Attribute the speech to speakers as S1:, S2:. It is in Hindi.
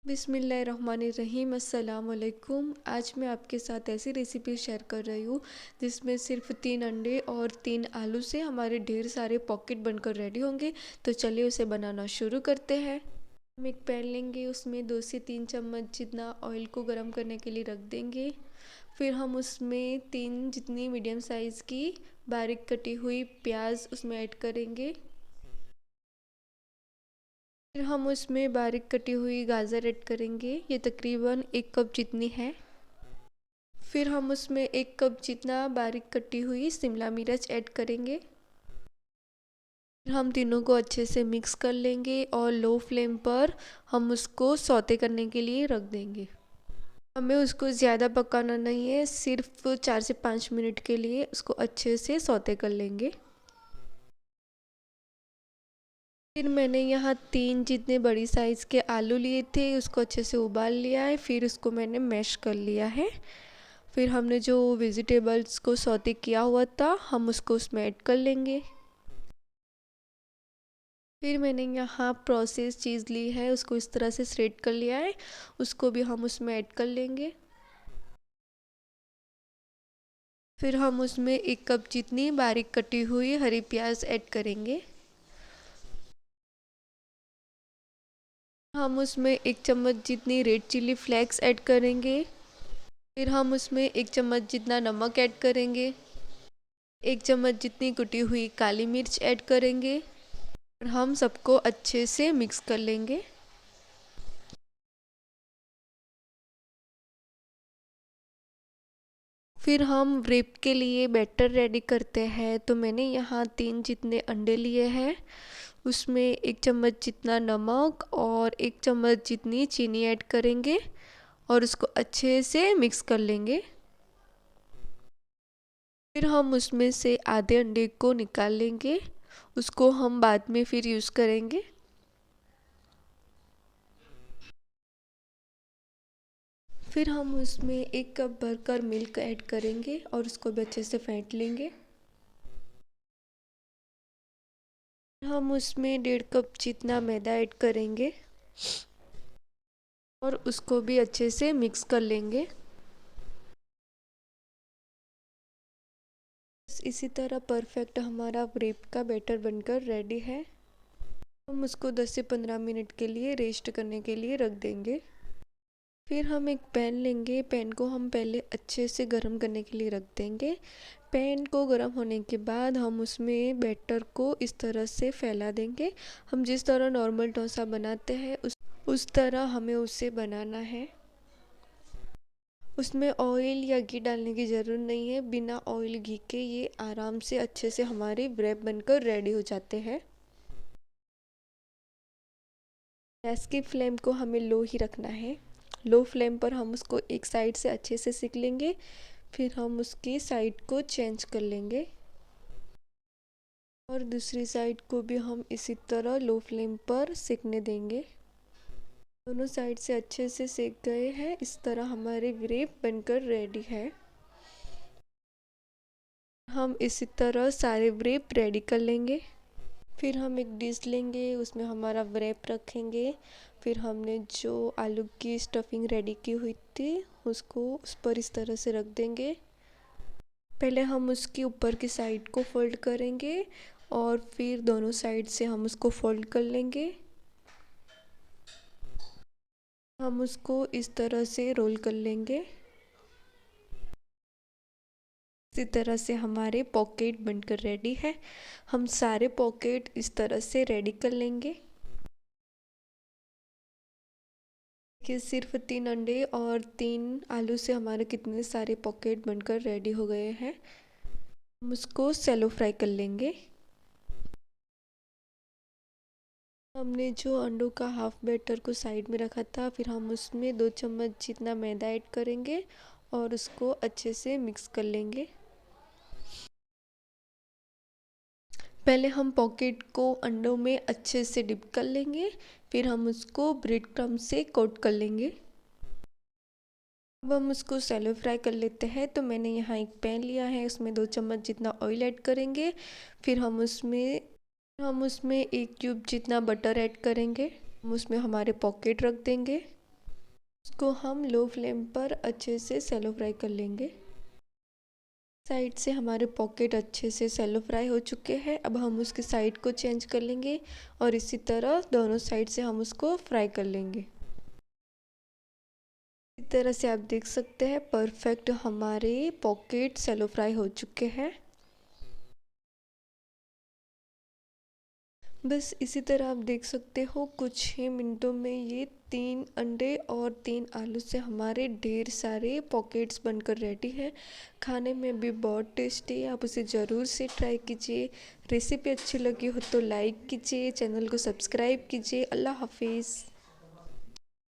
S1: बिस्मिल्लाहिर्रहमानिर्रहीम अस्सलाम वालेकुम। आज मैं आपके साथ ऐसी रेसिपी शेयर कर रही हूँ जिसमें सिर्फ 3 अंडे और 3 आलू से हमारे ढेर सारे पॉकेट बनकर रेडी होंगे। तो चलिए उसे बनाना शुरू करते हैं। हम एक पैन लेंगे, उसमें 2 से 3 चम्मच जितना ऑयल को गर्म करने के लिए रख देंगे। फिर हम उसमें 3 जितनी मीडियम साइज़ की बारीक कटी हुई प्याज उसमें ऐड करेंगे। फिर हम उसमें बारीक कटी हुई गाजर ऐड करेंगे, ये तकरीबन 1 कप जितनी है। फिर हम उसमें 1 कप जितना बारीक कटी हुई शिमला मिर्च ऐड करेंगे। फिर हम तीनों को अच्छे से मिक्स कर लेंगे और लो फ्लेम पर हम उसको सौते करने के लिए रख देंगे। हमें उसको ज़्यादा पकाना नहीं है, सिर्फ 4 से 5 मिनट के लिए उसको अच्छे से सौते कर लेंगे। फिर मैंने यहाँ 3 जितने बड़ी साइज़ के आलू लिए थे, उसको अच्छे से उबाल लिया है। फिर उसको मैंने मैश कर लिया है। फिर हमने जो वेजिटेबल्स को सौते किया हुआ था, हम उसको उसमें ऐड कर लेंगे। फिर मैंने यहाँ प्रोसेस चीज़ ली है, उसको इस तरह से श्रेड कर लिया है, उसको भी हम उसमें ऐड कर लेंगे। फिर हम उसमें 1 कप जितनी बारीक कटी हुई हरी प्याज ऐड करेंगे। हम उसमें 1 चम्मच जितनी रेड चिली फ्लेक्स ऐड करेंगे। फिर हम उसमें 1 चम्मच जितना नमक ऐड करेंगे। 1 चम्मच जितनी कुटी हुई काली मिर्च ऐड करेंगे और हम सबको अच्छे से मिक्स कर लेंगे। फिर हम व्रेप के लिए बैटर रेडी करते हैं। तो मैंने यहाँ 3 जितने अंडे लिए हैं, उसमें 1 चम्मच जितना नमक और 1 चम्मच जितनी चीनी ऐड करेंगे और उसको अच्छे से मिक्स कर लेंगे। फिर हम उसमें से आधे अंडे को निकाल लेंगे, उसको हम बाद में फिर यूज़ करेंगे। फिर हम उसमें 1 कप भरकर मिल्क ऐड करेंगे और उसको भी अच्छे से फेंट लेंगे। हम उसमें 1.5 कप जितना मैदा ऐड करेंगे और उसको भी अच्छे से मिक्स कर लेंगे। इसी तरह परफेक्ट हमारा ब्रेड का बैटर बनकर रेडी है। हम उसको 10 से 15 मिनट के लिए रेस्ट करने के लिए रख देंगे। फिर हम एक पैन लेंगे, पैन को हम पहले अच्छे से गर्म करने के लिए रख देंगे। पैन को गर्म होने के बाद हम उसमें बैटर को इस तरह से फैला देंगे। हम जिस तरह नॉर्मल डोसा बनाते हैं उस तरह हमें उसे बनाना है। उसमें ऑयल या घी डालने की ज़रूरत नहीं है, बिना ऑयल घी के ये आराम से अच्छे से हमारे ब्रेड बनकर रेडी हो जाते हैं। गैस की फ्लेम को हमें लो ही रखना है। लो फ्लेम पर हम उसको एक साइड से अच्छे से सेक लेंगे, फिर हम उसकी साइड को चेंज कर लेंगे और दूसरी साइड को भी हम इसी तरह लो फ्लेम पर सेकने देंगे। दोनों साइड से अच्छे से सेक गए हैं, इस तरह हमारे ब्रेड बनकर रेडी है। हम इसी तरह सारे ब्रेड रेडी कर लेंगे। फिर हम एक डिश लेंगे, उसमें हमारा व्रैप रखेंगे। फिर हमने जो आलू की स्टफिंग रेडी की हुई थी उसको उस पर इस तरह से रख देंगे। पहले हम उसकी ऊपर की साइड को फोल्ड करेंगे और फिर दोनों साइड से हम उसको फोल्ड कर लेंगे। हम उसको इस तरह से रोल कर लेंगे। इसी तरह से हमारे पॉकेट बनकर रेडी है। हम सारे पॉकेट इस तरह से रेडी कर लेंगे कि सिर्फ 3 अंडे और 3 आलू से हमारे कितने सारे पॉकेट बनकर रेडी हो गए हैं। हम उसको सेलो फ्राई कर लेंगे। हमने जो अंडों का हाफ बैटर को साइड में रखा था, फिर हम उसमें 2 चम्मच जितना मैदा ऐड करेंगे और उसको अच्छे से मिक्स कर लेंगे। पहले हम पॉकेट को अंडों में अच्छे से डिप कर लेंगे, फिर हम उसको ब्रेड क्रम्ब से कोट कर लेंगे। अब हम उसको सेलो फ्राई कर लेते हैं। तो मैंने यहाँ एक पैन लिया है, उसमें 2 चम्मच जितना ऑयल ऐड करेंगे। फिर हम उसमें 1 क्यूब जितना बटर ऐड करेंगे। हम उसमें हमारे पॉकेट रख देंगे। इसको हम लो फ्लेम पर अच्छे से सैलो फ्राई कर लेंगे। साइड से हमारे पॉकेट अच्छे से सैलो फ्राई हो चुके हैं। अब हम उसके साइड को चेंज कर लेंगे और इसी तरह दोनों साइड से हम उसको फ्राई कर लेंगे। इस तरह से आप देख सकते हैं परफेक्ट हमारे पॉकेट सैलो फ्राई हो चुके हैं। बस इसी तरह आप देख सकते हो कुछ ही मिनटों में ये 3 अंडे और 3 आलू से हमारे ढेर सारे पॉकेट्स बनकर रेडी है। खाने में भी बहुत टेस्टी है, आप उसे ज़रूर से ट्राई कीजिए। रेसिपी अच्छी लगी हो तो लाइक कीजिए, चैनल को सब्सक्राइब कीजिए। अल्लाह हाफिज़।